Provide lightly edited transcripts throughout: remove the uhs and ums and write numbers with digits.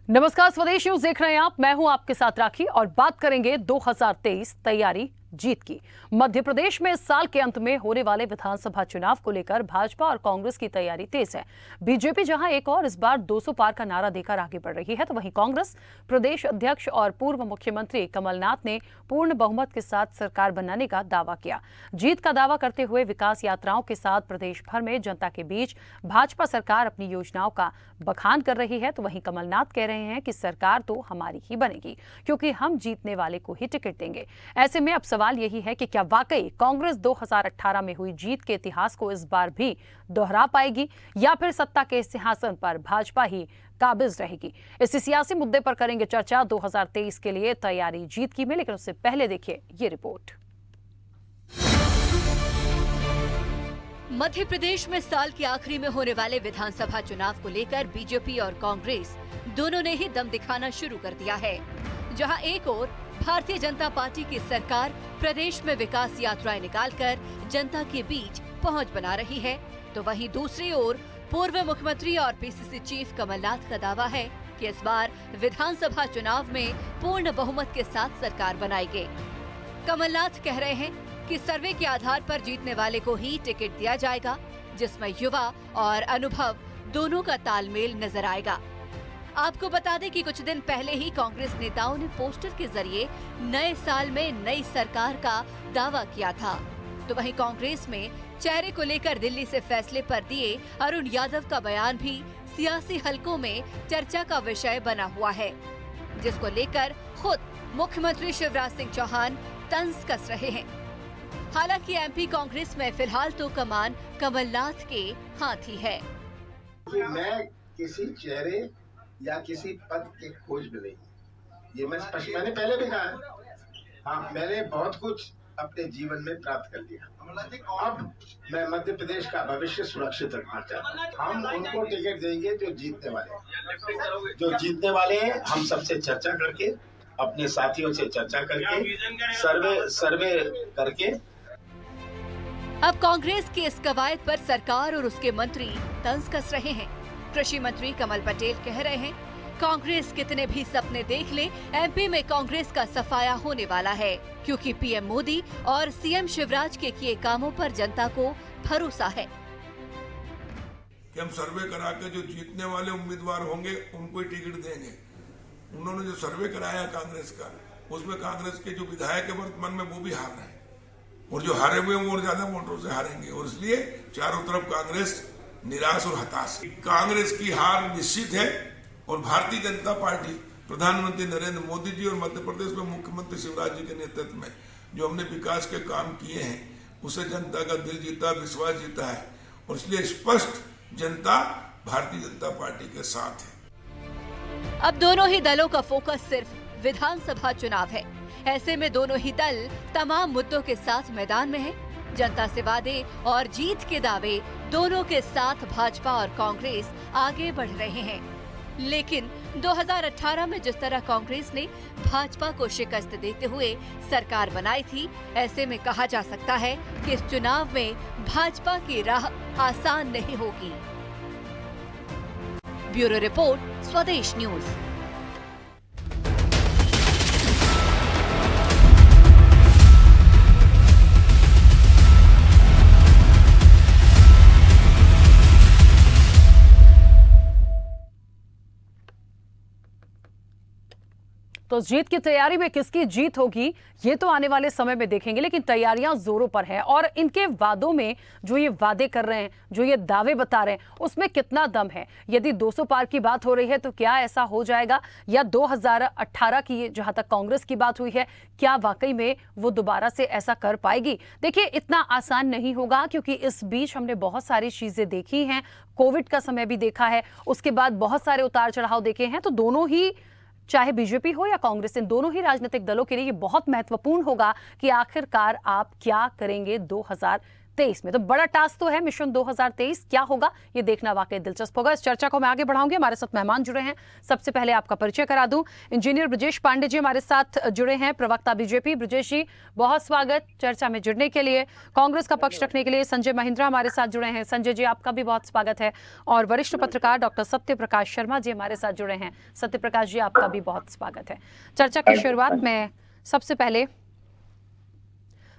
नमस्कार, स्वदेश न्यूज देख रहे हैं आप। मैं हूं आपके साथ राखी और बात करेंगे 2023 तैयारी जीत की। मध्य प्रदेश में इस साल के अंत में होने वाले विधानसभा चुनाव को लेकर भाजपा और कांग्रेस की तैयारी तेज है। बीजेपी जहां एक और इस बार 200 पार का नारा देकर आगे बढ़ रही है, तो वहीं कांग्रेस प्रदेश अध्यक्ष और पूर्व मुख्यमंत्री कमलनाथ ने पूर्ण बहुमत के साथ सरकार बनाने का दावा किया। जीत का दावा करते हुए विकास यात्राओं के साथ प्रदेश भर में जनता के बीच भाजपा सरकार अपनी योजनाओं का बखान कर रही है, तो वहीं कमलनाथ कह रहे हैं कि सरकार तो हमारी ही बनेगी क्योंकि हम जीतने वाले को ही टिकट देंगे। ऐसे में अब सवाल यही है कि क्या वाकई कांग्रेस 2018 में हुई जीत के इतिहास को इस बार भी दोहरा पाएगी या फिर सत्ता के सिंहासन पर भाजपा ही काबिज रहेगी। इसी सियासी मुद्दे पर करेंगे चर्चा 2023 के लिए तैयारी जीत की में, लेकिन उससे पहले देखिए ये रिपोर्ट। मध्य प्रदेश में साल के आखिरी में होने वाले विधानसभा चुनाव को लेकर बीजेपी और कांग्रेस दोनों ने ही दम दिखाना शुरू कर दिया है। जहां एक ओर भारतीय जनता पार्टी की सरकार प्रदेश में विकास यात्राएं निकालकर जनता के बीच पहुंच बना रही है, तो वहीं दूसरी ओर पूर्व मुख्यमंत्री और पीसीसी चीफ कमलनाथ का दावा है कि इस बार विधानसभा चुनाव में पूर्ण बहुमत के साथ सरकार बनाएगी। कमलनाथ कह रहे हैं कि सर्वे के आधार पर जीतने वाले को ही टिकट दिया जाएगा, जिसमें युवा और अनुभव दोनों का तालमेल नजर आएगा। आपको बता दें कि कुछ दिन पहले ही कांग्रेस नेताओं ने पोस्टर के जरिए नए साल में नई सरकार का दावा किया था, तो वहीं कांग्रेस में चेहरे को लेकर दिल्ली से फैसले पर दिए अरुण यादव का बयान भी सियासी हलकों में चर्चा का विषय बना हुआ है, जिसको लेकर खुद मुख्यमंत्री शिवराज सिंह चौहान तंज कस रहे हैं। हालांकि एमपी कांग्रेस में फिलहाल तो कमान कमलनाथ के हाथ ही है। मैं किसी चेहरे या किसी पद के खोज में नहीं, ये मैंने पहले भी कहा है। हाँ, मैंने बहुत कुछ अपने जीवन में प्राप्त कर लिया। अब मैं मध्य प्रदेश का भविष्य सुरक्षित रखना चाहता हूँ। हम उनको टिकट देंगे जो जीतने वाले हैं। हम सबसे चर्चा करके, अपने साथियों से चर्चा करके, सर्वे करके। अब कांग्रेस की इस कवायद पर सरकार और उसके मंत्री तंज कस रहे हैं। कृषि मंत्री कमल पटेल कह रहे हैं, कांग्रेस कितने भी सपने देख ले, एमपी में कांग्रेस का सफाया होने वाला है, क्योंकि पीएम मोदी और सीएम शिवराज के किए कामों पर जनता को भरोसा है। कि हम सर्वे करा के जो जीतने वाले उम्मीदवार होंगे उनको ही टिकट देंगे। उन्होंने जो सर्वे कराया कांग्रेस का, उसमें कांग्रेस के जो विधायक है वर्तमान में वो भी हार रहे हैं, और जो हारे हुए वो ज्यादा वोटों से हारेंगे, और इसलिए चारों तरफ कांग्रेस निराश और हताश। कांग्रेस की हार निश्चित है, और भारतीय जनता पार्टी प्रधानमंत्री नरेंद्र मोदी जी और मध्य प्रदेश में मुख्यमंत्री शिवराज जी के नेतृत्व में जो हमने विकास के काम किए हैं, उससे जनता का दिल जीता, विश्वास जीता है, और इसलिए स्पष्ट जनता भारतीय जनता पार्टी के साथ है। अब दोनों ही दलों का फोकस सिर्फ विधानसभा चुनाव है। ऐसे में दोनों ही दल तमाम मुद्दों के साथ मैदान में है। जनता से वादे और जीत के दावे दोनों के साथ भाजपा और कांग्रेस आगे बढ़ रहे हैं, लेकिन 2018 में जिस तरह कांग्रेस ने भाजपा को शिकस्त देते हुए सरकार बनाई थी, ऐसे में कहा जा सकता है कि इस चुनाव में भाजपा की राह आसान नहीं होगी। ब्यूरो रिपोर्ट, स्वदेश न्यूज। तो जीत की तैयारी में किसकी जीत होगी ये तो आने वाले समय में देखेंगे, लेकिन तैयारियां जोरों पर हैं और इनके वादों में जो ये वादे कर रहे हैं, जो ये दावे बता रहे हैं, उसमें कितना दम है। यदि 200 पार की बात हो रही है तो क्या ऐसा हो जाएगा, या 2018 की जहां तक कांग्रेस की बात हुई है, क्या वाकई में वो दोबारा से ऐसा कर पाएगी। देखिए, इतना आसान नहीं होगा, क्योंकि इस बीच हमने बहुत सारी चीजें देखी हैं। कोविड का समय भी देखा है, उसके बाद बहुत सारे उतार चढ़ाव देखे हैं। तो दोनों ही, चाहे बीजेपी हो या कांग्रेस, इन दोनों ही राजनीतिक दलों के लिए ये बहुत महत्वपूर्ण होगा कि आखिरकार आप क्या करेंगे 2023 में। तो बड़ा टास्क तो है मिशन 2023, क्या होगा ये देखना वाकई दिलचस्प होगा। इस चर्चा को मैं आगे बढ़ाऊंगी। हमारे साथ मेहमान जुड़े हैं, सबसे पहले आपका परिचय करा दूं। इंजीनियर ब्रजेश पांडे जी हमारे साथ जुड़े हैं, प्रवक्ता बीजेपी। ब्रजेश जी बहुत स्वागत चर्चा में जुड़ने के लिए। कांग्रेस का पक्ष रखने के लिए संजय महिंद्रा हमारे साथ जुड़े हैं। संजय जी आपका भी बहुत स्वागत है। और वरिष्ठ पत्रकार डॉक्टर सत्य प्रकाश शर्मा जी हमारे साथ जुड़े हैं। सत्य प्रकाश जी आपका भी बहुत स्वागत है। चर्चा की शुरुआत में सबसे पहले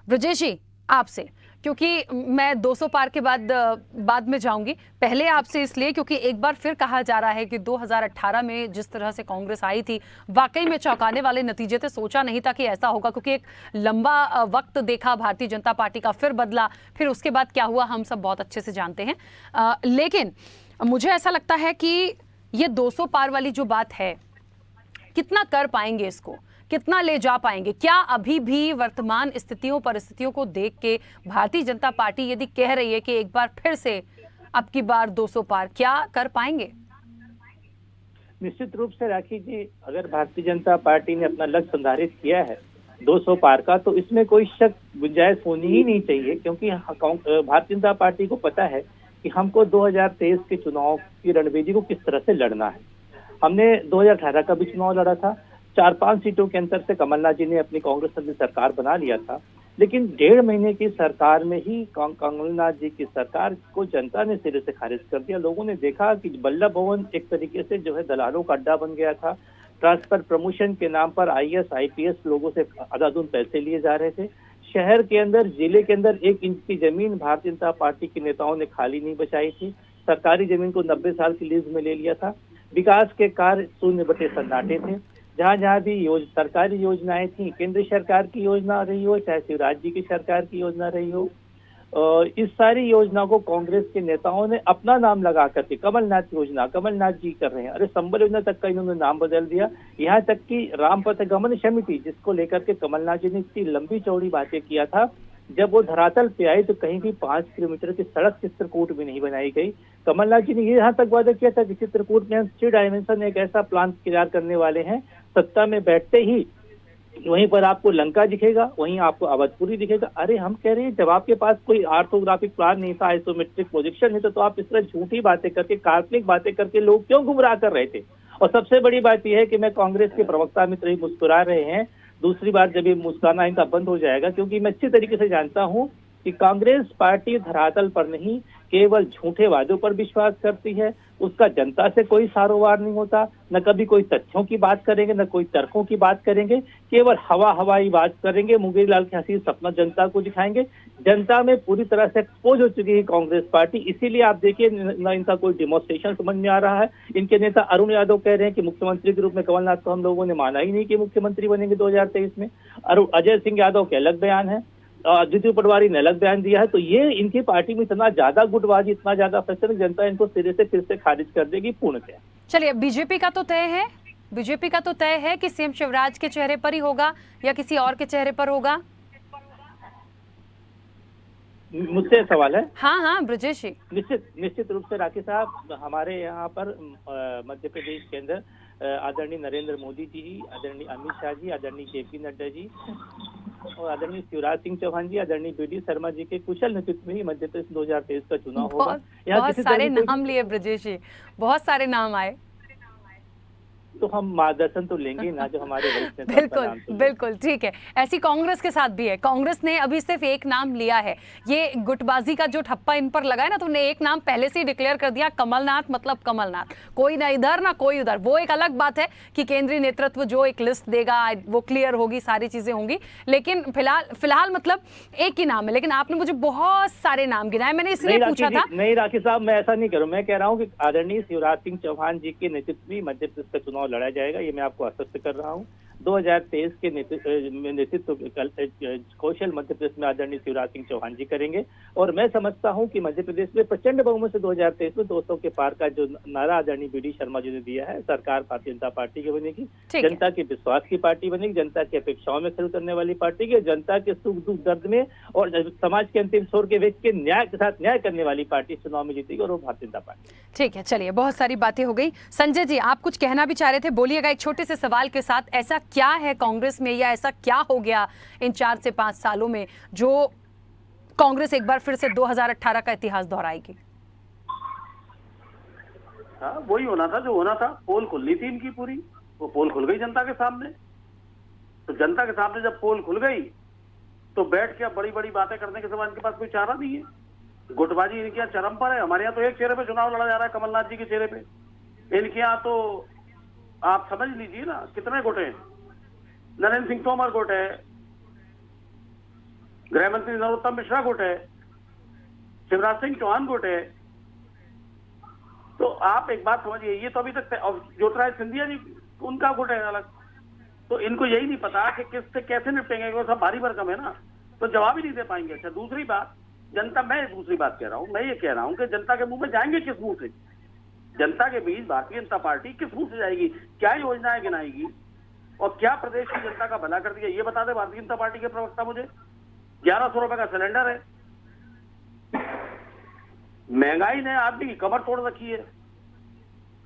ब्रजेश जी आपसे, क्योंकि मैं 200 पार के बाद में जाऊंगी, पहले आपसे इसलिए क्योंकि एक बार फिर कहा जा रहा है कि 2018 में जिस तरह से कांग्रेस आई थी वाकई में चौंकाने वाले नतीजे थे। सोचा नहीं था कि ऐसा होगा, क्योंकि एक लंबा वक्त देखा भारतीय जनता पार्टी का, फिर बदला, फिर उसके बाद क्या हुआ हम सब बहुत अच्छे से जानते हैं। लेकिन मुझे ऐसा लगता है कि ये 200 पार वाली जो बात है, कितना कर पाएंगे इसको, कितना ले जा पाएंगे? क्या अभी भी वर्तमान स्थितियों परिस्थितियों को देख के भारतीय जनता पार्टी यदि कह रही है कि एक बार फिर से अब की बार 200 पार, क्या कर पाएंगे? निश्चित रूप से राखी जी, अगर भारतीय जनता पार्टी ने अपना लक्ष्य निर्धारित किया है 200 पार का, तो इसमें कोई शक गुंजाइश होनी ही नहीं चाहिए, क्योंकि भारतीय जनता पार्टी को पता है कि हमको 2023 के चुनाव की रणनीति को किस तरह से लड़ना है। हमने 2018 का भी चुनाव लड़ा था, 4-5 सीटों के अंतर से कमलनाथ जी ने अपनी कांग्रेस ने सरकार बना लिया था, लेकिन 1.5 महीने की सरकार में ही कमलनाथ जी की सरकार को जनता ने सिरे से खारिज कर दिया। लोगों ने देखा कि बल्लभ भवन एक तरीके से जो है दलालों का अड्डा बन गया था। ट्रांसफर प्रमोशन के नाम पर IAS IPS लोगों से अंधाधुंध पैसे लिए जा रहे थे। शहर के अंदर, जिले के अंदर 1 इंच की जमीन भारतीय जनता पार्टी के नेताओं ने खाली नहीं बचाई थी। सरकारी जमीन को 90 साल की लीज में ले लिया था। विकास के कार्य शून्य बटे सन्नाटे थे। जहाँ जहाँ भी सरकारी योजनाएं थी, केंद्र सरकार की योजना रही हो, चाहे शिवराज जी की सरकार की योजना रही हो, इस सारी योजना को कांग्रेस के नेताओं ने अपना नाम लगा करके कमलनाथ योजना, कमलनाथ जी कर रहे हैं। अरे संबल योजना तक का इन्होंने नाम बदल दिया। यहाँ तक कि रामपथ गमन समिति, जिसको लेकर के कमलनाथ जी ने इतनी लंबी चौड़ी बातें किया था, जब वो धरातल पे आई तो कहीं भी 5 किलोमीटर की सड़क चित्रकूट भी नहीं बनाई गई। कमलनाथ जी ने ये यहाँ तक वादा किया था कि चित्रकूट में हम 3 डायमेंशन एक ऐसा प्लान तैयार करने वाले हैं, सत्ता में बैठते ही वहीं पर आपको लंका दिखेगा, वहीं आपको अवधपुरी दिखेगा। अरे हम कह रहे हैं, जब आपके पास कोई आर्थोग्राफिक प्लान नहीं था, आइसोमेट्रिक प्रोजेक्शन नहीं था, तो आप इस तरह झूठी बातें करके, काल्पनिक बातें करके लोग क्यों गुमराह कर रहे थे? और सबसे बड़ी बात यह है कि मैं कांग्रेस के प्रवक्ता मित्र ही मुस्कुरा रहे हैं। दूसरी बार जब ये मुस्कुराना इनका बंद हो जाएगा, क्योंकि मैं अच्छी तरीके से जानता हूं कि कांग्रेस पार्टी धरातल पर नहीं, केवल झूठे वादों पर विश्वास करती है। उसका जनता से कोई सारोवार नहीं होता, न कभी कोई तथ्यों की बात करेंगे, न कोई तर्कों की बात करेंगे, केवल हवाई बात करेंगे। मुंगेरी लाल के हसीन सपना जनता को दिखाएंगे। जनता में पूरी तरह से एक्सपोज हो चुकी है कांग्रेस पार्टी, इसीलिए आप देखिए न इनका कोई डिमोन्स्ट्रेशन समझ में आ रहा है। इनके नेता अरुण यादव कह रहे हैं कि मुख्यमंत्री के रूप में कमलनाथ को हम लोगों ने माना ही नहीं कि मुख्यमंत्री बनेंगे 2023 में। अजय सिंह यादव के अलग बयान है, जीतू पटवारी ने अलग बयान दिया है। तो ये इनकी पार्टी में इतना ज्यादा गुटबाजी, इतना ज्यादा फैसला, जनता इनको सिरे से फिर से खारिज कर देगी पूर्णतः। चलिए, बीजेपी का तो तय है कि सीएम शिवराज के चेहरे पर ही होगा या किसी और के चेहरे पर होगा? मुझसे सवाल है? हाँ ब्रजेश जी। निश्चित रूप से राखी साहब, हमारे यहाँ पर मध्य प्रदेश के अंदर आदरणीय नरेंद्र मोदी जी, आदरणीय अमित शाह जी, आदरणीय JP नड्डा जी और आदरणीय शिवराज सिंह चौहान जी, आदरणीय BD शर्मा जी के कुशल नेतृत्व में ही मध्य प्रदेश 2023 का चुनाव होगा। बहुत सारे नाम लिए ब्रजेश जी, बहुत सारे नाम आए, तो हम मार्गदर्शन तो लेंगे ना, जो हमारे वरिष्ठ नेता। बिल्कुल ठीक है। ऐसी कांग्रेस के साथ भी है। कांग्रेस ने अभी सिर्फ एक नाम लिया है। ये गुटबाजी का जो ठप्पा इन पर लगा है ना, तो उन्हें एक नाम पहले से ही डिक्लेयर कर दिया, कमलनाथ मतलब कमलनाथ, कोई ना इधर ना कोई उधर। वो एक अलग बात है कि केंद्रीय नेतृत्व जो एक लिस्ट देगा वो क्लियर होगी, सारी चीजें होंगी, लेकिन फिलहाल मतलब एक ही नाम है। लेकिन आपने मुझे बहुत सारे नाम गिनाए, मैंने इसलिए पूछा था। नहीं राखी साहब, मैं ऐसा नहीं करूँ। मैं कह रहा हूँ कि आदरणीय शिवराज सिंह चौहान जी के नेतृत्व में मध्य प्रदेश का चुनाव लड़ा जाएगा, ये मैं आपको आश्वस्त कर रहा हूँ। 2023 के नेतृत्व कौशल मध्य प्रदेश में आदरणीय शिवराज सिंह चौहान जी करेंगे। और मैं समझता हूं कि मध्य प्रदेश में प्रचंड बहुमत से 2023 में 200 के पार का जो नारा आदरणीय BD शर्मा जी ने दिया है, सरकार भारतीय जनता पार्टी की बनेगी, जनता के विश्वास की पार्टी बनेगी, जनता की अपेक्षाओं में खड़ी उतरने वाली पार्टी की, जनता के सुख दुख दर्द में और समाज के अंतिम छोर के व्यक्ति के न्याय के साथ न्याय करने वाली पार्टी चुनाव में जीतेगी, और वो भारतीय जनता पार्टी। ठीक है, चलिए, बहुत सारी बातें हो गई। संजय जी, आप कुछ कहना भी चाह रहे थे, बोलिएगा एक छोटे से सवाल के साथ। ऐसा क्या है कांग्रेस में, या ऐसा क्या हो गया इन 4 से 5 सालों में जो कांग्रेस एक बार फिर से 2018 का इतिहास दोहराएगी? हाँ, वही होना था जो होना था। पोल खुलनी थी इनकी पूरी, वो पोल खुल गई जनता के सामने। तो जनता के सामने जब पोल खुल गई तो बैठ के अब बड़ी बड़ी बातें करने के सिवा इनके पास कोई चारा नहीं है। गुटबाजी इनके यहाँ चरम पर है। हमारे यहाँ तो एक चेहरे पे चुनाव लड़ा जा रहा है, कमलनाथ जी के चेहरे पे। इनके यहाँ तो आप समझ लीजिए ना कितने गुट हैं। नरेंद्र सिंह तोमर गुट है, गृह मंत्री नरोत्तम मिश्रा गुट है, शिवराज सिंह चौहान गुट है। तो आप एक बात समझिए, ये तो अभी तक ज्योतिरादित्य सिंधिया जी उनका गुट है अलग। तो इनको यही नहीं पता कि किससे कैसे निपटेंगे, वो सब भारी भरकम है ना, तो जवाब ही नहीं दे पाएंगे। अच्छा, दूसरी बात, जनता, मैं दूसरी बात कह रहा हूं, मैं ये कह रहा हूं कि जनता के मुंह में जाएंगे किस मुंह से? जनता के बीच भारतीय जनता पार्टी किस मुंह से जाएगी? क्या योजनाएं गिनाएगी और क्या प्रदेश की जनता का भला कर दिया, ये बता दे भारतीय जनता पार्टी के प्रवक्ता मुझे। 1100 रुपए का सिलेंडर है, महंगाई ने आदमी की कमर तोड़ रखी है।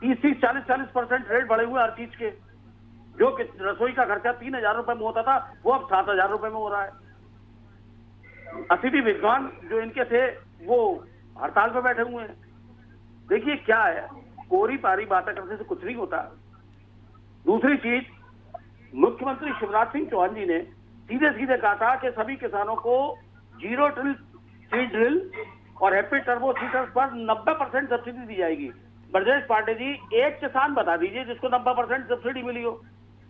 30-40% रेट बढ़े हुए हर चीज के। जो कि रसोई का खर्चा 3000 रुपए में होता था वो अब 7000 रुपए में हो रहा है। अतिथि विद्वान जो इनके थे वो हड़ताल पे बैठे हुए हैं। देखिए क्या है, कोरी पारी बातें करने से कुछ नहीं होता। दूसरी चीज, मुख्यमंत्री शिवराज सिंह चौहान जी ने सीधे सीधे कहा था कि सभी किसानों को 0 टिल सीड ड्रिल और हैप्पी टर्बो सीडर्स पर 90% सब्सिडी दी जाएगी। ब्रजेश पांडे जी, एक किसान बता दीजिए जिसको 90% सब्सिडी मिली हो।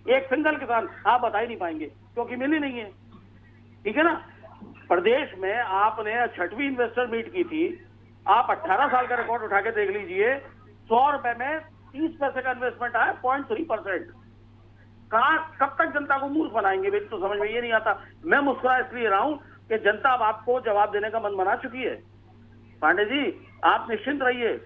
एक सिंगल किसान आप बता ही नहीं पाएंगे, क्योंकि मिली नहीं है। ठीक है ना। प्रदेश में आपने 6वीं इन्वेस्टर मीट की थी, आप 18 साल का रिकॉर्ड उठा के देख लीजिए। 100 रुपए में 30 पैसे का इन्वेस्टमेंट आया, 0.3%। कहां कब तक जनता को मूर्ख बनाएंगे, मेरी तो समझ में ये नहीं आता। मैं मुस्कुरा इसलिए रहा हूं कि जनता अब आपको जवाब देने का मन बना चुकी है। पांडे जी, आप निश्चिंत रहिए,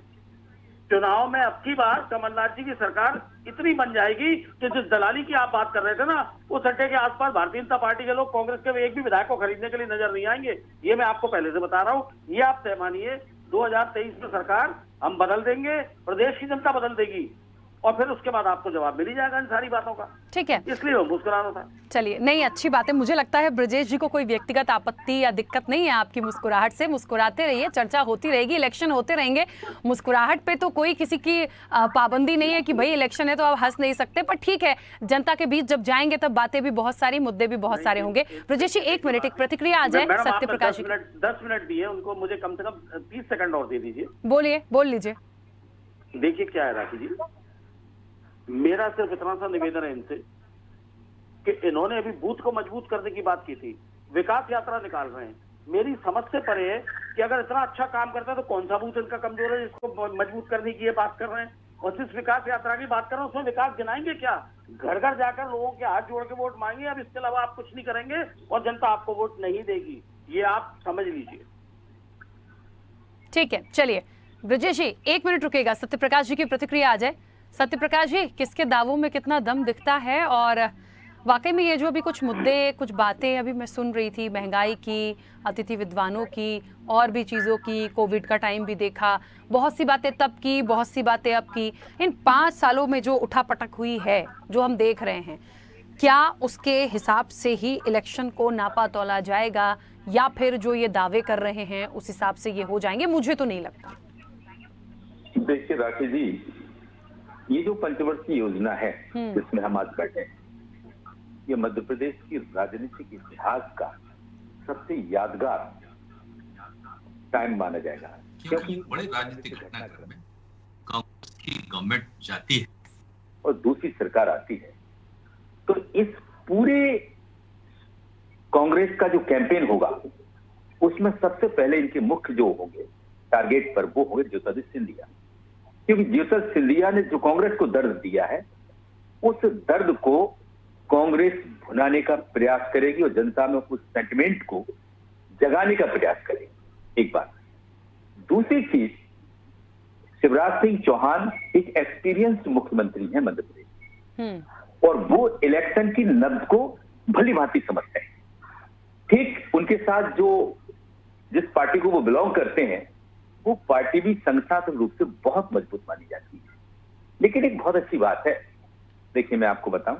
चुनाव में अब की बार कमलनाथ जी की सरकार इतनी बन जाएगी कि जिस दलाली की आप बात कर रहे थे ना, उस अड्डे के आसपास भारतीय जनता पार्टी के लोग कांग्रेस के एक भी विधायक को खरीदने के लिए नजर नहीं आएंगे। ये मैं आपको पहले से बता रहा हूं। ये आप तय मानिए, 2023 में सरकार हम बदल देंगे, प्रदेश की जनता बदल देगी, और फिर उसके बाद आपको जवाब मिल ही जाएगा इन सारी बातों का। ठीक है, इसलिए वो मुस्कुरा रहा था। चलिए, नहीं, अच्छी बात है। मुझे लगता है ब्रजेश जी को कोई व्यक्तिगत आपत्ति या दिक्कत नहीं है आपकी मुस्कुराहट से। मुस्कुराते रहिए, चर्चा होती रहेगी, इलेक्शन होते रहेंगे। मुस्कुराहट पे तो कोई किसी की पाबंदी नहीं है कि भाई इलेक्शन है तो आप हंस नहीं सकते। पर ठीक है, जनता के बीच जब जाएंगे तब बातें भी बहुत सारी, मुद्दे भी बहुत सारे होंगे। ब्रजेश जी, 1 मिनट, एक प्रतिक्रिया आ जाए सत्य प्रकाश जी। 10 मिनट दिए उनको, मुझे कम से कम 30 सेकंड और दे दीजिए। बोलिए, बोल लीजिए। देखिए क्या है राखी जी, मेरा सिर्फ इतना सा निवेदन है इनसे कि इन्होंने अभी बूथ को मजबूत करने की बात की थी, विकास यात्रा निकाल रहे हैं। मेरी समझ से परे है कि अगर इतना अच्छा काम करता है तो कौन सा बूथ इनका कमजोर है जिसको मजबूत करने की ये बात कर रहे हैं। और जिस विकास यात्रा की बात कर रहे हैं उसमें विकास गिनाएंगे क्या? घर घर जाकर लोगों के हाथ जोड़ के वोट मांगे, अब इसके अलावा आप कुछ नहीं करेंगे और जनता आपको वोट नहीं देगी, ये आप समझ लीजिए। ठीक है, चलिए ब्रजेश जी 1 मिनट रुकेगा, सत्य प्रकाश जी की प्रतिक्रिया आ जाए। सत्य प्रकाश जी, किसके दावों में कितना दम दिखता है? और वाकई में ये जो अभी कुछ मुद्दे, कुछ बातें अभी मैं सुन रही थी, महंगाई की, अतिथि विद्वानों की, और भी चीज़ों की, कोविड का टाइम भी देखा, बहुत सी बातें तब की, बहुत सी बातें अब की। इन 5 सालों में जो उठापटक हुई है, जो हम देख रहे हैं, क्या उसके हिसाब से ही इलेक्शन को नापा तोला जाएगा, या फिर जो ये दावे कर रहे हैं उस हिसाब से ये हो जाएंगे? मुझे तो नहीं लगता। देखिए राखी जी, ये जो पंचवर्षीय योजना है जिसमें हम आज बैठे हैं, ये मध्य प्रदेश की राजनीतिक इतिहास का सबसे यादगार टाइम माना जाएगा, क्योंकि बड़े राजनीतिक घटनाक्रम में कांग्रेस की गवर्नमेंट जाती है और दूसरी सरकार आती है। तो इस पूरे कांग्रेस का जो कैंपेन होगा उसमें सबसे पहले इनके मुख्य जो होंगे टारगेट पर, वो होंगे ज्योतिरादित्य सिंधिया। क्योंकि ज्योतिरादित्य सिंधिया ने जो कांग्रेस को दर्द दिया है, उस दर्द को कांग्रेस भुनाने का प्रयास करेगी और जनता में उस सेंटिमेंट को जगाने का प्रयास करेगी, एक बात। दूसरी चीज, शिवराज सिंह चौहान एक एक्सपीरियंस्ड मुख्यमंत्री हैं मध्य प्रदेश, और वो इलेक्शन की नब्ज को भली भांति समझते हैं। ठीक उनके साथ जो जिस पार्टी को वो बिलोंग करते हैं, वो पार्टी भी संगठनात्मक रूप से बहुत मजबूत मानी जाती है। लेकिन एक बहुत अच्छी बात है, देखिए मैं आपको बताऊं,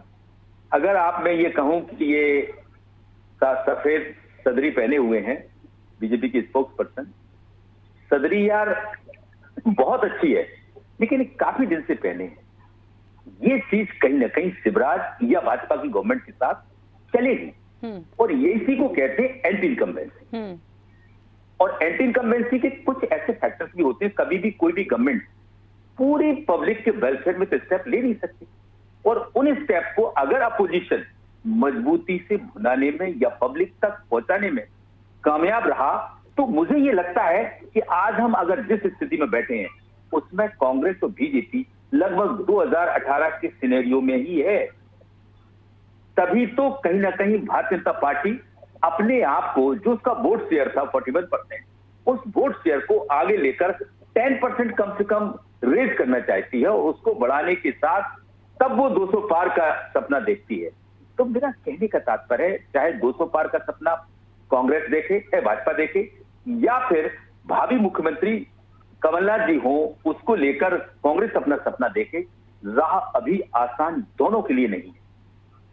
अगर आप मैं ये कहूं कि ये सफेद सदरी पहने हुए हैं बीजेपी की स्पोक्स पर्सन, सदरी यार बहुत अच्छी है, लेकिन काफी दिन से पहले ये चीज कहीं ना कहीं शिवराज या भाजपा की गवर्नमेंट के साथ चलेगी, और ये इसी को कहते हैं एंटी इनकम्बेंसी। और एंटी इनकम्बेंसी के कुछ ऐसे फैक्टर्स भी होते हैं, कभी भी कोई भी गवर्नमेंट पूरी पब्लिक के वेलफेयर में तो स्टेप ले नहीं सकती, और उन स्टेप को अगर अपोजिशन मजबूती से भुनाने में या पब्लिक तक पहुंचाने में कामयाब रहा, तो मुझे ये लगता है कि आज हम अगर जिस स्थिति में बैठे हैं उसमें कांग्रेस और बीजेपी लगभग 2018 के सिनेरियो में ही है। तभी तो कहीं ना कहीं भारतीय जनता पार्टी अपने आप को, जो उसका वोट शेयर था 41%, उस वोट शेयर को आगे लेकर 10% कम से कम रेज करना चाहती है, और उसको बढ़ाने के साथ तब वो 200 पार का सपना देखती है। तो मेरा कहने का तात्पर्य है, चाहे 200 पार का सपना कांग्रेस देखे या भाजपा देखे, या फिर भावी मुख्यमंत्री कमलनाथ जी हो, उसको लेकर कांग्रेस अपना सपना देखे, राह अभी आसान दोनों के लिए नहीं है,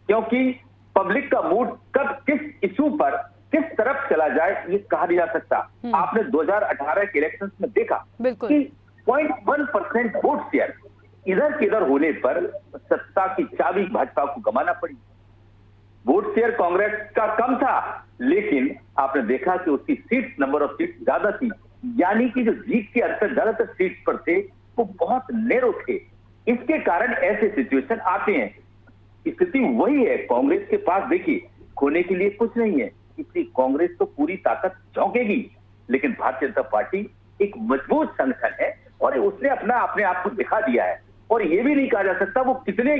क्योंकि पब्लिक का मूड कब किस इशू पर किस तरफ चला जाए ये कहा नहीं जा सकता। आपने 2018 के इलेक्शंस में देखा कि 0.1% वोट शेयर इधर किधर होने पर सत्ता की चाबी भाजपा को गंवाना पड़ी। वोट शेयर कांग्रेस का कम था, लेकिन आपने देखा कि उसकी सीट, नंबर ऑफ सीट ज्यादा थी, यानी कि जो जीत के अंतर ज्यादातर सीट पर थे वो बहुत नैरो थे। इसके कारण ऐसे सिचुएशन आते हैं। स्थिति वही है, कांग्रेस के पास देखिए खोने के लिए कुछ नहीं है, इसलिए कांग्रेस तो पूरी ताकत झोंकेगी, लेकिन भारतीय जनता पार्टी एक मजबूत संगठन है और उसने अपने आप को दिखा दिया है। और ये भी नहीं कहा जा सकता वो कितने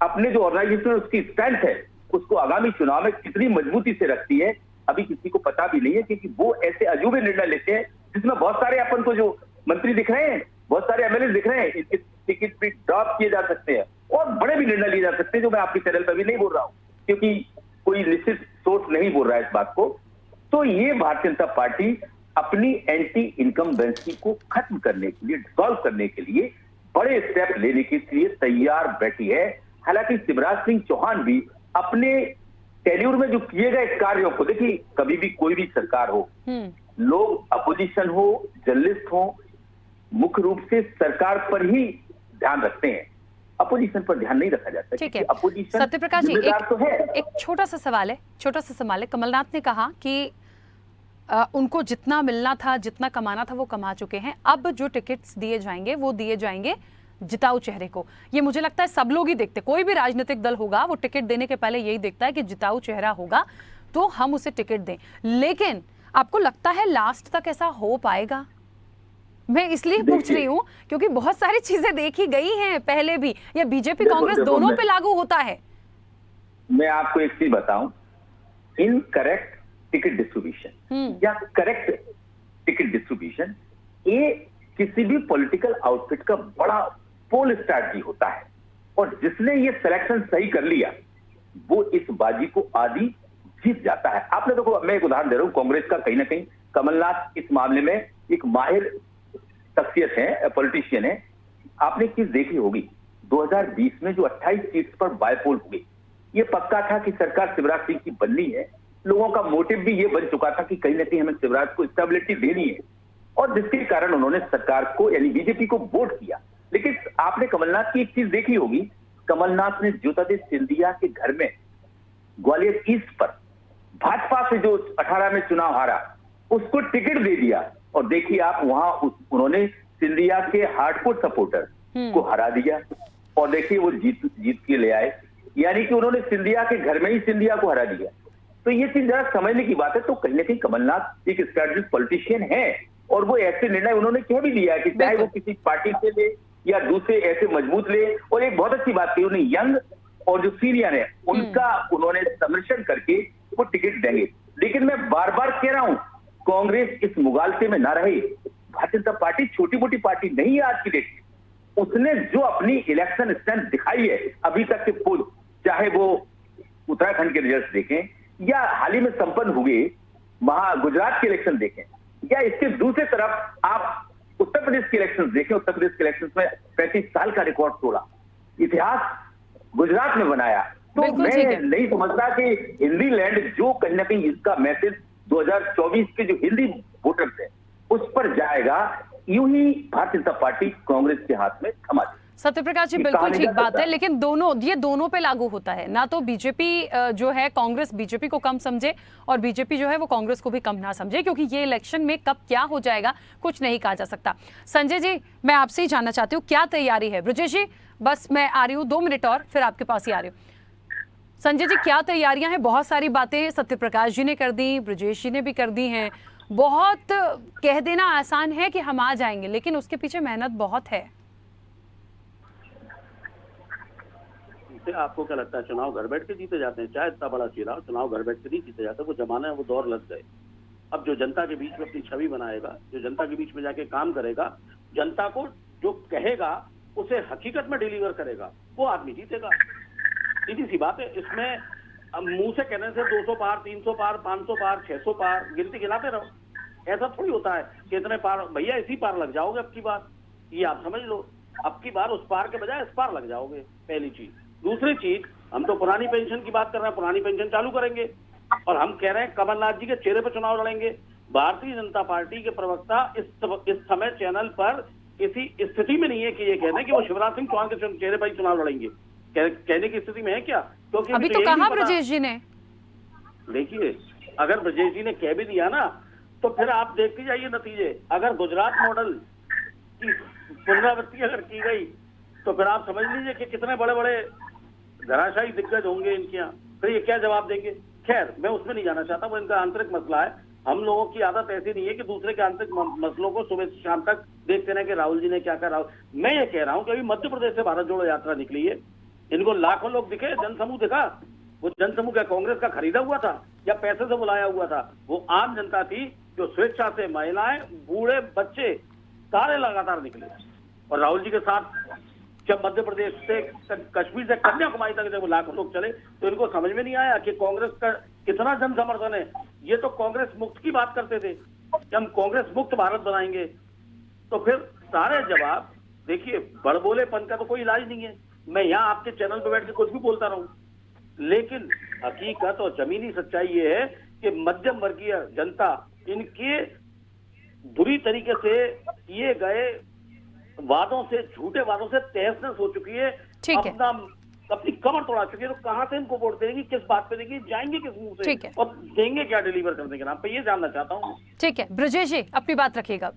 अपने जो ऑर्गेनाइजेशन उसकी स्ट्रेंथ है उसको आगामी चुनाव में कितनी मजबूती से रखती है, अभी किसी को पता भी नहीं है, क्योंकि वो ऐसे अजूबे निर्णय लेते हैं जिसमें बहुत सारे अपन को जो मंत्री दिख रहे हैं, बहुत सारे एमएलए दिख रहे हैं, इनके टिकट भी ड्रॉप किए जा सकते हैं और बड़े भी निर्णय लिए जा सकते हैं, जो मैं आपके चैनल पर भी नहीं बोल रहा हूं, क्योंकि कोई निश्चित सोर्स नहीं बोल रहा है इस बात को। तो ये भारतीय जनता पार्टी अपनी एंटी इनकम्बेंसी को खत्म करने के लिए, डिसॉल्व करने के लिए बड़े स्टेप लेने के लिए तैयार बैठी है। हालांकि शिवराज सिंह चौहान भी अपने टेन्यूर में जो किए गए कार्यों को, देखिए कभी भी कोई भी सरकार हो, लोग अपोजिशन हो, जर्नलिस्ट हो, मुख्य रूप से सरकार पर ही ध्यान रखते हैं, अपोजिशन पर ध्यान नहीं रखा जाता। ठीक है अपोजिशन सत्यप्रकाश जी, तो है। एक छोटा सा सवाल है। कमलनाथ ने कहा कि उनको जितना मिलना था, जितना कमाना था वो कमा चुके हैं, अब जो टिकट्स दिए जाएंगे वो दिए जाएंगे जिताऊ चेहरे को। ये मुझे लगता है सब लोग ही देखते, कोई भी राजनीतिक दल होगा वो टिकट देने के पहले यही देखता है कि जिताऊ चेहरा होगा तो हम उसे टिकट दें। लेकिन आपको लगता है लास्ट तक ऐसा हो पाएगा? मैं इसलिए पूछ रही हूं क्योंकि बहुत सारी चीजें देखी गई हैं पहले भी, या बीजेपी कांग्रेस दोनों पे लागू होता है। मैं आपको एक चीज बताऊं, इनकरेक्ट टिकट डिस्ट्रीब्यूशन या करेक्ट टिकट डिस्ट्रीब्यूशन, ये किसी भी पॉलिटिकल आउटफिट का बड़ा पोल स्ट्रैटेजी होता है, और जिसने ये सिलेक्शन सही कर लिया वो इस बाजी को आदि जीत जाता है। आपने देखो, मैं एक उदाहरण दे रहा हूं, कांग्रेस का कहीं ना कहीं कमलनाथ इस मामले में एक माहिर शख्सियत है, पॉलिटिशियन है। आपने एक चीज देखी होगी, 2020 में जो 28 सीट्स पर बायपोल हुए, ये पक्का था कि सरकार शिवराज सिंह की बननी है। लोगों का मोटिव भी ये बन चुका था कि कहीं ना कहीं हमें शिवराज को स्टेबिलिटी देनी है, और जिसके कारण उन्होंने सरकार को यानी बीजेपी को वोट किया। लेकिन आपने कमलनाथ की एक चीज देखी होगी, कमलनाथ ने ज्योतिरादित्य सिंधिया के घर में ग्वालियर ईस्ट पर भाजपा से जो 18 में चुनाव हारा उसको टिकट दे दिया, और देखिए आप वहां उन्होंने सिंधिया के हार्डकोर सपोर्टर को हरा दिया, और देखिए वो जीत के ले आए, यानी कि उन्होंने सिंधिया के घर में ही सिंधिया को हरा दिया। तो ये चीज जरा समझने की बात है। तो कहीं ना कहीं कमलनाथ एक स्ट्रेटेजिक पॉलिटिशियन है, और वो ऐसे निर्णय उन्होंने कह भी दिया है कि चाहे वो किसी पार्टी से ले या दूसरे ऐसे मजबूत ले। और एक बहुत अच्छी बात की उन्हें, यंग और जो सीनियर है उनका उन्होंने सम्मिश्रण करके वो टिकट देंगे। लेकिन मैं बार बार कह रहा हूं, कांग्रेस इस मुगालते में ना रहे। भारतीय जनता पार्टी छोटी मोटी पार्टी नहीं है आज की डेट में। उसने जो अपनी इलेक्शन स्ट्रेंथ दिखाई है अभी तक के पोल, चाहे वो उत्तराखंड के रिजल्ट देखें या हाल ही में संपन्न हुए गुजरात के इलेक्शन देखें, या इसके दूसरे तरफ आप उत्तर प्रदेश के इलेक्शन देखें। उत्तर प्रदेश के इलेक्शन में 35 साल का रिकॉर्ड तोड़ा, इतिहास गुजरात में बनाया। तो मैं नहीं समझता कि हिंदी लैंड जो कहीं ना कहीं इसका मैसेज 2024 के जो हिंदी वोटर्स हैं उस पर जाएगा, यूं ही भारतीय जनता पार्टी कांग्रेस के हाथ में थमा दी। सत्यप्रकाश जी ये बिल्कुल कहा ठीक नहीं जा बात है, सकता। लेकिन ये दोनों पे लागू होता है ना। तो बीजेपी जो है, कांग्रेस बीजेपी को कम समझे और बीजेपी जो है वो कांग्रेस को भी कम ना समझे, क्योंकि ये इलेक्शन में कब क्या हो जाएगा कुछ नहीं कहा जा सकता। संजय जी, मैं आपसे ही जानना चाहती हूँ क्या तैयारी है। ब्रजेश जी बस मैं आ रही हूँ 2 मिनट और फिर आपके पास ही आ रही हूँ। संजय जी क्या तैयारियां हैं? बहुत सारी बातें सत्यप्रकाश जी ने कर दी, ब्रजेश जी ने भी कर दी हैं। बहुत कह देना आसान है कि हम आ जाएंगे, लेकिन उसके पीछे मेहनत बहुत है। आपको क्या लगता है चुनाव घर बैठ के जीते जाते हैं? चाहे इतना बड़ा चुनाव घर बैठ के नहीं जीते जाते। वो जमाना है, वो दौर लग गए। अब जो जनता के बीच में अपनी छवि बनाएगा, जो जनता के बीच में जाके काम करेगा, जनता को जो कहेगा उसे हकीकत में डिलीवर करेगा, वो आदमी जीतेगा। सीधी सी बात है। इसमें अब मुंह से कहने से 200 पार, 300 पार, 500 पार, 600 पार गिनती गिनाते रहो। ऐसा थोड़ी होता है कि इतने पार, भैया इसी पार लग जाओगे अब की बार, ये आप समझ लो। अब की बार उस पार के बजाय इस पार लग जाओगे, पहली चीज। दूसरी चीज, हम तो पुरानी पेंशन की बात कर रहे हैं, पुरानी पेंशन चालू करेंगे और हम कह रहे हैं कमलनाथ जी के चेहरे पर चुनाव लड़ेंगे। भारतीय जनता पार्टी के प्रवक्ता इस समय चैनल पर किसी स्थिति में नहीं है कि ये कहने कि वो शिवराज सिंह चौहान के चेहरे पर ही चुनाव लड़ेंगे। कहने की स्थिति में है क्या? क्योंकि अभी तो कहा ब्रजेश जी ने। देखिए, अगर ब्रजेश जी ने कह भी दिया ना, तो फिर आप देखते जाइए नतीजे। अगर गुजरात मॉडल की पुनरावृत्ति अगर की गई तो फिर आप समझ लीजिए कि कितने बड़े बड़े धराशायी दिग्गज होंगे इनके यहाँ। फिर ये क्या जवाब देंगे? खैर, मैं उसमें नहीं जाना चाहता, वो इनका आंतरिक मसला है। हम लोगों की आदत ऐसी नहीं है कि दूसरे के आंतरिक मसलों को सुबह से शाम तक देखते रहे कि राहुल जी ने क्या कहा। मैं ये कह रहा हूं कि अभी मध्य प्रदेश से भारत जोड़ो यात्रा निकली है, इनको लाखों लोग दिखे, जनसमूह दिखा। वो जनसमूह क्या कांग्रेस का खरीदा हुआ था या पैसे से बुलाया हुआ था? वो आम जनता थी जो स्वेच्छा से, महिलाएं, बूढ़े, बच्चे सारे लगातार निकले। और राहुल जी के साथ जब मध्य प्रदेश से, कश्मीर से कन्याकुमारी तक जब लाखों लोग चले तो इनको समझ में नहीं आया कि कांग्रेस का कितना जन समर्थन है। ये तो कांग्रेस मुक्त की बात करते थे कि हम कांग्रेस मुक्त भारत बनाएंगे। तो फिर सारे जवाब देखिए, बड़बोलेपन का तो कोई इलाज नहीं है। मैं यहाँ आपके चैनल पे बैठ के कुछ भी बोलता रहूं, लेकिन हकीकत और जमीनी सच्चाई ये है कि मध्यम वर्गीय जनता इनके बुरी तरीके से किए गए वादों से, झूठे वादों से तहस-नहस हो चुकी है। अपनी कमर तोड़ा चुकी है। तो कहां से इनको वोट देंगी, किस बात पे देंगी, जाएंगे किस मुंह से, और देंगे क्या डिलीवर करने के नाम पे, ये जानना चाहता हूँ। ठीक है ब्रजेश जी, अपनी बात रखिएगा।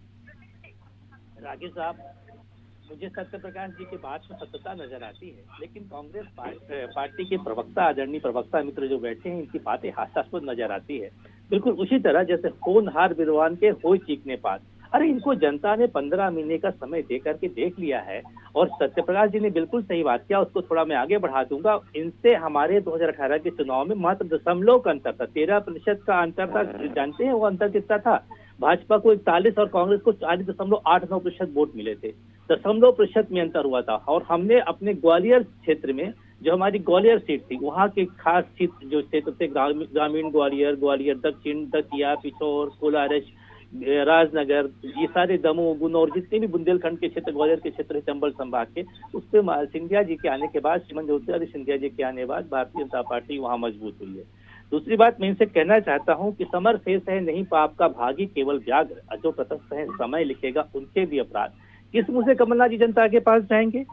राकेश साहब, मुझे सत्यप्रकाश जी की बात में सत्यता नजर आती है, लेकिन कांग्रेस पार्टी के प्रवक्ता, आदरणीय प्रवक्ता मित्र जो बैठे हैं, इनकी बातें हास्यास्पद नजर आती है। बिल्कुल उसी तरह जैसे होनहार विद्वान के होय चीखने पात। अरे इनको जनता ने 15 महीने का समय दे करके देख लिया है। और सत्यप्रकाश जी ने बिल्कुल सही बात किया, उसको थोड़ा मैं आगे बढ़ा दूंगा। इनसे हमारे 2018 के चुनाव में मात्र दशमलव का अंतर था, 13% का अंतर था। जानते हैं वो अंतर कितना था? भाजपा को 41 और कांग्रेस को 40.89% वोट मिले थे। 0.% में अंतर हुआ था। और हमने अपने ग्वालियर क्षेत्र में, जो हमारी ग्वालियर सीट थी, वहाँ के खास क्षेत्र जो क्षेत्र थे, ग्रामीण ग्वालियर, ग्वालियर दक्षिण, दतिया, पिछोर, कोलारस, राजनगर, ये सारे दमोह, गुनौर, जितने भी बुंदेलखंड के क्षेत्र, ग्वालियर के क्षेत्र, चंबल संभाग के, उस पर सिंधिया जी के आने के बाद, श्रीमान ज्योतिरादित्य सिंधिया जी के आने के बाद भारतीय जनता पार्टी वहाँ मजबूत हुई है। दूसरी बात मैं इनसे कहना चाहता हूं कि समर शेष है नहीं पाप का भागी केवल व्याघ्र, जो तटस्थ है समय लिखेगा उनके भी अपराध। किस मुंह से कमलनाथ जी जनता के पास जाएंगे?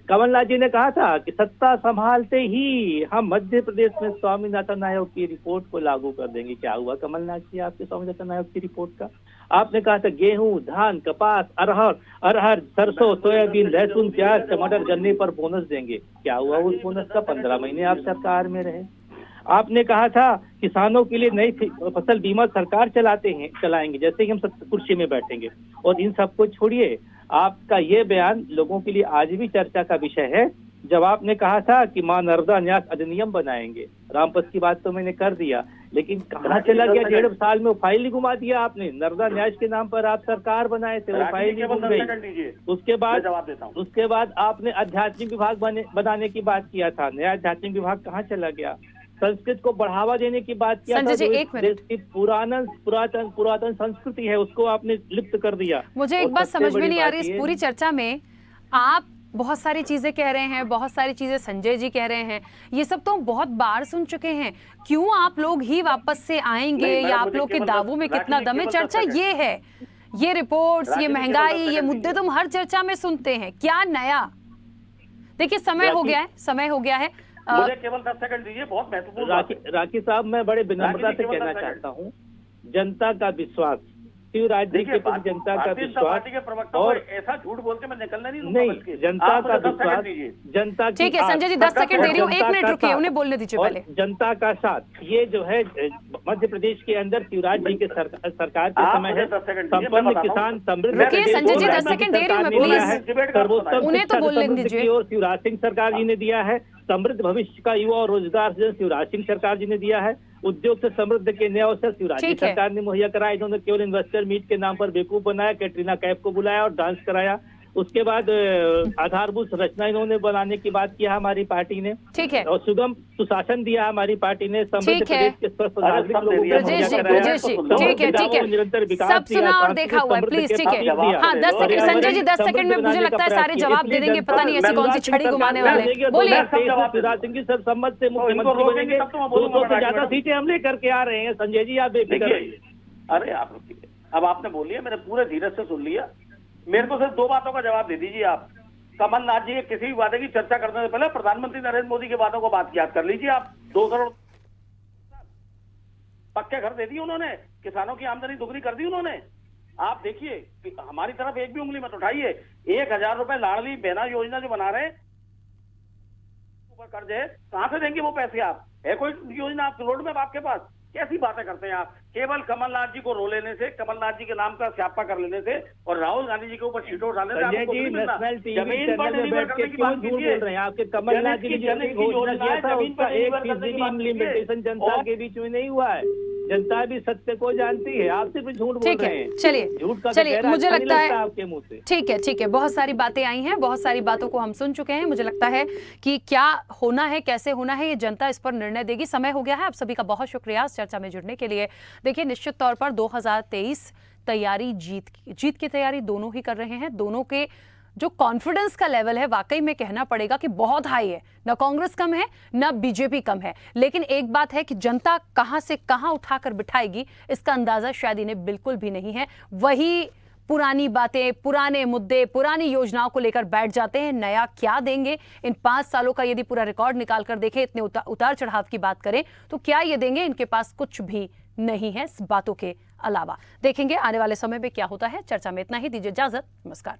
कमलनाथ जी ने कहा था कि सत्ता संभालते ही हम मध्य प्रदेश में स्वामीनाथन आयोग की रिपोर्ट को लागू कर देंगे। क्या हुआ कमलनाथ जी आपके स्वामीनाथन आयोग की रिपोर्ट का? आपने कहा था गेहूं, धान, कपास, अरहर, सरसों, सोयाबीन, लहसुन, प्याज, टमाटर, गन्ने पर बोनस देंगे। क्या हुआ उस बोनस का? 15 महीने आप सरकार में रहे। आपने कहा था किसानों के लिए नई फसल बीमा सरकार चलाएंगे जैसे ही हम कुर्सी में बैठेंगे। और इन सबको छोड़िए, आपका ये बयान लोगों के लिए आज भी चर्चा का विषय है, जब आपने कहा था कि मां नर्मदा न्यास अधिनियम बनाएंगे। रामपत की बात तो मैंने कर दिया, लेकिन कहाँ चला गया? 1.5 साल में वो फाइल ही घुमा दिया आपने। नर्मदा न्यास के नाम पर आप सरकार बनाए थे, वो फाइल ही घुम गई। उसके बाद आपने आध्यात्मिक विभाग बनाने की बात किया था, नया आध्यात्मिक विभाग कहाँ चला गया? संस्कृत को बढ़ावा देने की बात किया था, देश की पुरातन संस्कृति है, उसको आपने लिप्त कर दिया। मुझे एक बात समझ में नहीं आ रही इस पूरी चर्चा में, आप बहुत सारी चीजें कह रहे हैं, बहुत सारी चीजें संजय जी कह रहे हैं, ये सब तो हम बहुत बार सुन चुके हैं। क्यों आप लोग ही वापस से आएंगे, नहीं, या आप मुझे लोग के केवल दावों में कितना राखी जी, दम है? केवल चर्चा 10 ये है, ये रिपोर्ट्स, ये राखी जी, केवल महंगाई, 10 ये सेकंड मुद्दे तो हम हर चर्चा में सुनते हैं। क्या नया? देखिए समय हो राखी- गया है, समय हो गया है। मुझे केवल 10 सेकंड दीजिए, बहुत महत्वपूर्ण बात है। राखी साहब, मैं बड़े विनम्रता राखी जी, से केवल कहना 10 सेकंड। चाहता हूँ, जनता का विश्वास, शिवराज जी देखिए, के प्रति जनता का भारतीय जनता विश्वास पार्टी के प्रवक्ता को और ऐसा झूठ बोल के मैं निकलना नहीं दूंगा, नहीं, बल्कि जनता आप का मुझे 10 सेकंड विश्वास, दीजिए। जनता की ठीक है संजय जी, 10 सेकंड दे रही हूँ, 1 मिनट रुकिए, उन्हें बोलने दीजिए और पहले। जनता का साथ, ये जो है मध्य प्रदेश के अंदर शिवराज जी के सरकार के आप समय मुझे है। 10 सेकंड दीजिए, मैं संपन्न बताता हूँ। किसान समृद्ध रुकिए, प्रदेश संजय जी, को 10 सेकंड दे रही हूँ मैं, सरकार ने दिया प्लीज। है। सर्वोत्तम उन्हें तो शिक्षा बोलने समृद्धि दीजिए। की ओर शिवराज सिंह सरकार जी ने दिया है। समृद्ध भविष्य का युवा और रोजगार से शिवराज सिंह सरकार जी ने दिया है। उद्योग से समृद्ध के नए अवसर शिवराज जी ठीक है। सरकार ने मुहैया कराया। इन्होंने केवल इन्वेस्टर मीट के नाम पर बेवकूफ बनाया, कैटरीना कैफ को बुलाया और डांस कराया। उसके बाद आधारभूत संरचना इन्होंने बनाने की बात किया हमारी पार्टी ने, ठीक है, और सुगम सुशासन दिया हमारी पार्टी ने। समृद्ध ठीक है। प्रदेश के स्वस्थ नागरिक सब लोगों को दे दिया। ब्रजेश जी, मुहैया कराया। ब्रजेश जी, समृद्ध ठीक है, ठीक है, निरंतर विकास सब दिया, सुना और शांति देखा हुआ है, समृद्ध प्लीज, के ठीक है। प्रतीक दिया। हाँ, 10 सेकंड संजय जी, 10 सेकंड में समृद्ध मुझे लगता है बनाने सारे का जवाब प्रयास दे देंगे, किया। पता नहीं ऐसी कौन सी छड़ी घुमाने वाले हैं। बोलिए। शिवराज सिंह की सर्वसम्मत से मुख्यमंत्री रोकेंगे बनेंगे। तब तो मैं बोलूंगा 200 से ज्यादा मैडम। सीटें हम लेकर के आ रहे हैं। संजय जी, आप बेफिक्र देखिए, रहिए। अरे आप रुकिए, अब आपने बोल लिया, मैंने पूरे धीरज से सुन लिया। मेरे को सिर्फ 2 बातों का जवाब दे दीजिए आप। कमलनाथ जी के किसी भी वादे की चर्चा करने से पहले प्रधानमंत्री नरेंद्र मोदी के वादों को बात याद कर लीजिए आप। 2 करोड़ पक्के घर दे दिए उन्होंने, किसानों की आमदनी दुगनी कर दी उन्होंने। आप देखिए कि हमारी तरफ एक भी उंगली मत उठाइए। 1000 रुपए लाडली बहना योजना जो बना रहे हैं, ऊपर कर्ज है, कहां से देंगे वो पैसे? आप है कोई योजना आप रोड में आपके पास? कैसी बातें करते हैं आप? केवल कमलनाथ जी को रो लेने से, कमलनाथ जी के नाम का स्यापा कर लेने से और राहुल गांधी जी के ऊपर सीटों उठाने से संजय आपको जी, कुछ नहीं मिलता। नेशनल टीवी जमीन पर चैनल में डिलीवर बैठ के करने की क्यों बात झूठ कीजिए। बोल रहे हैं? आपके कमलनाथ जी ने जो जनहित की घोषणा योजना किया है, था, जमीन उसका पर डिलीवर करने 1% की बात इम्प्लीमेंटेशन कीजिए। जनता और के बीच में नहीं हुआ है। जनता भी सत्य को जानती है, आप सिर्फ झूठ बोल ठीक रहे है, हैं। चलिए, झूठ का चलिए, कहरा मुझे अच्छा नहीं लगता है आपके मुंह से। ठीक है, ठीक है, बहुत सारी बातें आई हैं, बहुत सारी बातों को हम सुन चुके हैं। मुझे लगता है कि क्या होना है, कैसे होना है, ये जनता इस पर निर्णय देगी। समय हो गया है। आप सभी का बहुत शुक्रिया इस चर्चा में जुड़ने के लिए। देखिए, निश्चित तौर पर 2023 तैयारी, जीत की तैयारी दोनों ही कर रहे हैं। दोनों के जो कॉन्फिडेंस का लेवल है, वाकई में कहना पड़ेगा कि बहुत हाई है। ना कांग्रेस कम है, ना बीजेपी कम है। लेकिन एक बात है कि जनता कहां से कहां उठाकर बिठाएगी, इसका अंदाजा शायद इन्हें बिल्कुल भी नहीं है। वही पुरानी बातें, पुराने मुद्दे, पुरानी योजनाओं को लेकर बैठ जाते हैं। नया क्या देंगे? इन 5 सालों का यदि पूरा रिकॉर्ड निकाल कर देखें, इतने उतार चढ़ाव की बात करें, तो क्या ये देंगे? इनके पास कुछ भी नहीं है इस बातों के अलावा। देखेंगे आने वाले समय में क्या होता है। चर्चा में इतना ही। दीजिए इजाजत, नमस्कार।